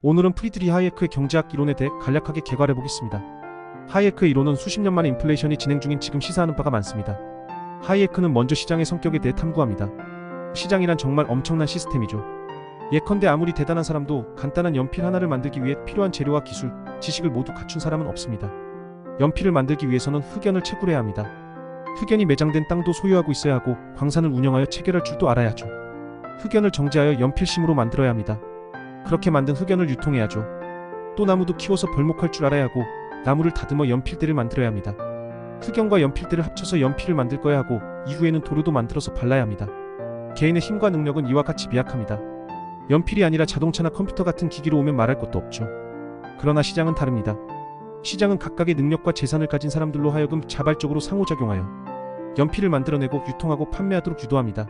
오늘은 프리드리 하이에크의 경제학 이론에 대해 간략하게 개괄해 보겠습니다. 하이에크의 이론은 수십 년 만에 인플레이션이 진행 중인 지금 시사하는 바가 많습니다. 하이에크는 먼저 시장의 성격에 대해 탐구합니다. 시장이란 정말 엄청난 시스템이죠. 예컨대 아무리 대단한 사람도 간단한 연필 하나를 만들기 위해 필요한 재료와 기술, 지식을 모두 갖춘 사람은 없습니다. 연필을 만들기 위해서는 흑연을 채굴해야 합니다. 흑연이 매장된 땅도 소유하고 있어야 하고 광산을 운영하여 체결할 줄도 알아야죠. 흑연을 정제하여 연필심으로 만들어야 합니다. 그렇게 만든 흑연을 유통해야죠. 또 나무도 키워서 벌목할 줄 알아야 하고 나무를 다듬어 연필대를 만들어야 합니다. 흑연과 연필대를 합쳐서 연필을 만들 거야 하고 이후에는 도료도 만들어서 발라야 합니다. 개인의 힘과 능력은 이와 같이 미약합니다. 연필이 아니라 자동차나 컴퓨터 같은 기기로 오면 말할 것도 없죠. 그러나 시장은 다릅니다. 시장은 각각의 능력과 재산을 가진 사람들로 하여금 자발적으로 상호작용하여 연필을 만들어내고 유통하고 판매하도록 유도합니다.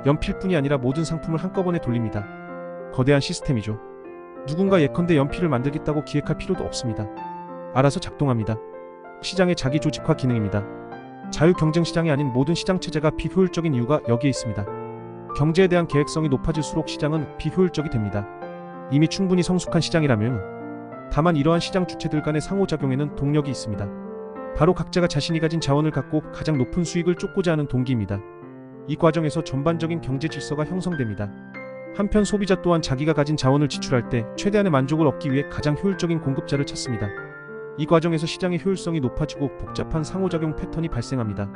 연필뿐이 아니라 모든 상품을 한꺼번에 돌립니다. 거대한 시스템이죠. 누군가 예컨대 연필을 만들겠다고 기획할 필요도 없습니다. 알아서 작동합니다. 시장의 자기 조직화 기능입니다. 자유경쟁시장이 아닌 모든 시장체제가 비효율적인 이유가 여기에 있습니다. 경제에 대한 계획성이 높아질수록 시장은 비효율적이 됩니다. 이미 충분히 성숙한 시장이라면, 다만 이러한 시장 주체들 간의 상호작용에는 동력이 있습니다. 바로 각자가 자신이 가진 자원을 갖고 가장 높은 수익을 쫓고자 하는 동기입니다. 이 과정에서 전반적인 경제 질서가 형성됩니다. 한편 소비자 또한 자기가 가진 자원을 지출할 때 최대한의 만족을 얻기 위해 가장 효율적인 공급자를 찾습니다. 이 과정에서 시장의 효율성이 높아지고 복잡한 상호작용 패턴이 발생합니다.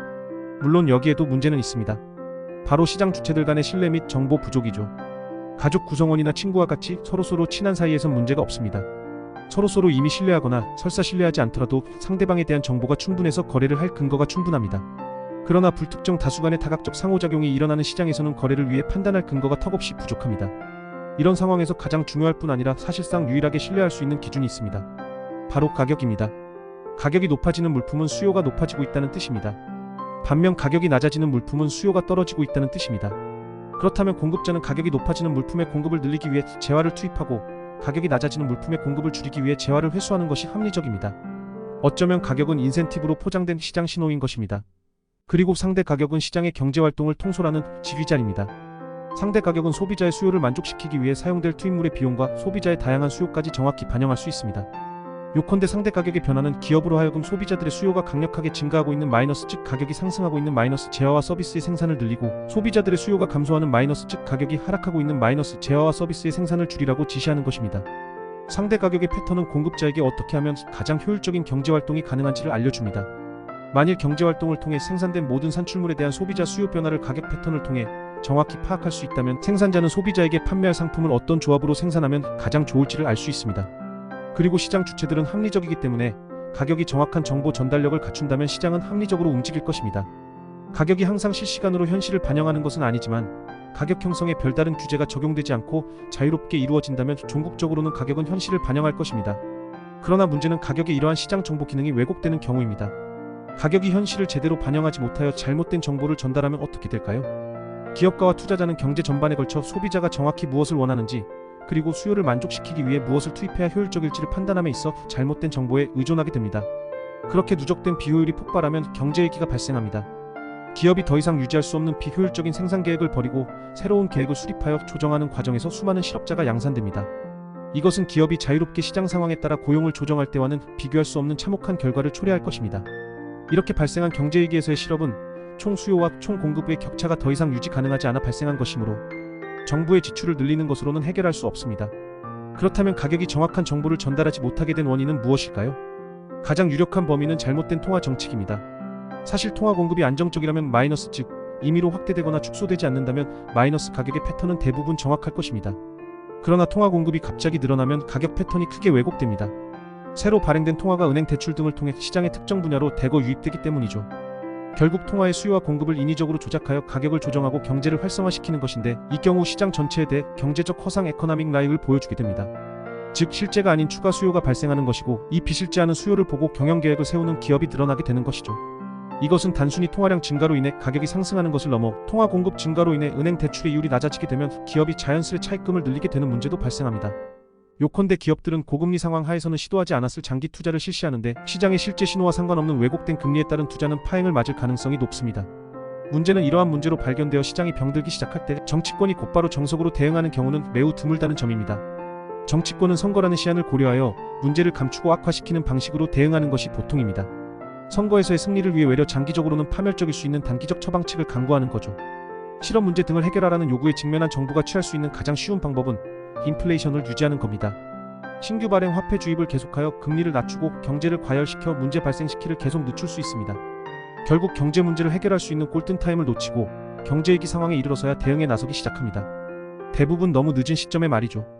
물론 여기에도 문제는 있습니다. 바로 시장 주체들 간의 신뢰 및 정보 부족이죠. 가족 구성원이나 친구와 같이 서로서로 친한 사이에선 문제가 없습니다. 서로서로 이미 신뢰하거나 설사 신뢰하지 않더라도 상대방에 대한 정보가 충분해서 거래를 할 근거가 충분합니다. 그러나 불특정 다수 간의 다각적 상호작용이 일어나는 시장에서는 거래를 위해 판단할 근거가 턱없이 부족합니다. 이런 상황에서 가장 중요할 뿐 아니라 사실상 유일하게 신뢰할 수 있는 기준이 있습니다. 바로 가격입니다. 가격이 높아지는 물품은 수요가 높아지고 있다는 뜻입니다. 반면 가격이 낮아지는 물품은 수요가 떨어지고 있다는 뜻입니다. 그렇다면 공급자는 가격이 높아지는 물품의 공급을 늘리기 위해 재화를 투입하고 가격이 낮아지는 물품의 공급을 줄이기 위해 재화를 회수하는 것이 합리적입니다. 어쩌면 가격은 인센티브로 포장된 시장 신호인 것입니다. 그리고 상대 가격은 시장의 경제활동을 통솔하는 지휘자입니다. 상대 가격은 소비자의 수요를 만족시키기 위해 사용될 투입물의 비용과 소비자의 다양한 수요까지 정확히 반영할 수 있습니다. 요컨대 상대 가격의 변화는 기업으로 하여금 소비자들의 수요가 강력하게 증가하고 있는 마이너스, 즉 가격이 상승하고 있는 마이너스, 재화와 서비스의 생산을 늘리고 소비자들의 수요가 감소하는 마이너스, 즉 가격이 하락하고 있는 마이너스, 재화와 서비스의 생산을 줄이라고 지시하는 것입니다. 상대 가격의 패턴은 공급자에게 어떻게 하면 가장 효율적인 경제활동이 가능한지를 알려줍니다. 만일 경제활동을 통해 생산된 모든 산출물에 대한 소비자 수요 변화를 가격 패턴을 통해 정확히 파악할 수 있다면 생산자는 소비자에게 판매할 상품을 어떤 조합으로 생산하면 가장 좋을지를 알 수 있습니다. 그리고 시장 주체들은 합리적이기 때문에 가격이 정확한 정보 전달력을 갖춘다면 시장은 합리적으로 움직일 것입니다. 가격이 항상 실시간으로 현실을 반영하는 것은 아니지만 가격 형성에 별다른 규제가 적용되지 않고 자유롭게 이루어진다면 종국적으로는 가격은 현실을 반영할 것입니다. 그러나 문제는 가격의 이러한 시장 정보 기능이 왜곡되는 경우입니다. 가격이 현실을 제대로 반영하지 못하여 잘못된 정보를 전달하면 어떻게 될까요? 기업가와 투자자는 경제 전반에 걸쳐 소비자가 정확히 무엇을 원하는지, 그리고 수요를 만족시키기 위해 무엇을 투입해야 효율적일지를 판단함에 있어 잘못된 정보에 의존하게 됩니다. 그렇게 누적된 비효율이 폭발하면 경제위기가 발생합니다. 기업이 더 이상 유지할 수 없는 비효율적인 생산 계획을 버리고 새로운 계획을 수립하여 조정하는 과정에서 수많은 실업자가 양산됩니다. 이것은 기업이 자유롭게 시장 상황에 따라 고용을 조정할 때와는 비교할 수 없는 참혹한 결과를 초래할 것입니다. 이렇게 발생한 경제위기에서의 실업은 총 수요와 총 공급의 격차가 더 이상 유지 가능하지 않아 발생한 것이므로 정부의 지출을 늘리는 것으로는 해결할 수 없습니다. 그렇다면 가격이 정확한 정보를 전달하지 못하게 된 원인은 무엇일까요? 가장 유력한 범위는 잘못된 통화 정책입니다. 사실 통화 공급이 안정적이라면 마이너스, 즉 임의로 확대되거나 축소되지 않는다면 마이너스 가격의 패턴은 대부분 정확할 것입니다. 그러나 통화 공급이 갑자기 늘어나면 가격 패턴이 크게 왜곡됩니다. 새로 발행된 통화가 은행 대출 등을 통해 시장의 특정 분야로 대거 유입되기 때문이죠. 결국 통화의 수요와 공급을 인위적으로 조작하여 가격을 조정하고 경제를 활성화시키는 것인데, 이 경우 시장 전체에 대해 경제적 허상 에코노믹 라이프를 보여주게 됩니다. 즉 실제가 아닌 추가 수요가 발생하는 것이고, 이 비실제 않은 수요를 보고 경영계획을 세우는 기업이 늘어나게 되는 것이죠. 이것은 단순히 통화량 증가로 인해 가격이 상승하는 것을 넘어 통화 공급 증가로 인해 은행 대출의 이율이 낮아지게 되면 기업이 자연스레 차입금을 늘리게 되는 문제도 발생합니다. 요컨대 기업들은 고금리 상황 하에서는 시도하지 않았을 장기 투자를 실시하는데, 시장의 실제 신호와 상관없는 왜곡된 금리에 따른 투자는 파행을 맞을 가능성이 높습니다. 문제는 이러한 문제로 발견되어 시장이 병들기 시작할 때 정치권이 곧바로 정석으로 대응하는 경우는 매우 드물다는 점입니다. 정치권은 선거라는 시한을 고려하여 문제를 감추고 악화시키는 방식으로 대응하는 것이 보통입니다. 선거에서의 승리를 위해 외려 장기적으로는 파멸적일 수 있는 단기적 처방책을 강구하는 거죠. 실업 문제 등을 해결하라는 요구에 직면한 정부가 취할 수 있는 가장 쉬운 방법은 인플레이션을 유지하는 겁니다. 신규 발행 화폐 주입을 계속하여 금리를 낮추고 경제를 과열시켜 문제 발생 시기를 계속 늦출 수 있습니다. 결국 경제 문제를 해결할 수 있는 골든타임을 놓치고 경제위기 상황에 이르러서야 대응에 나서기 시작합니다. 대부분 너무 늦은 시점에 말이죠.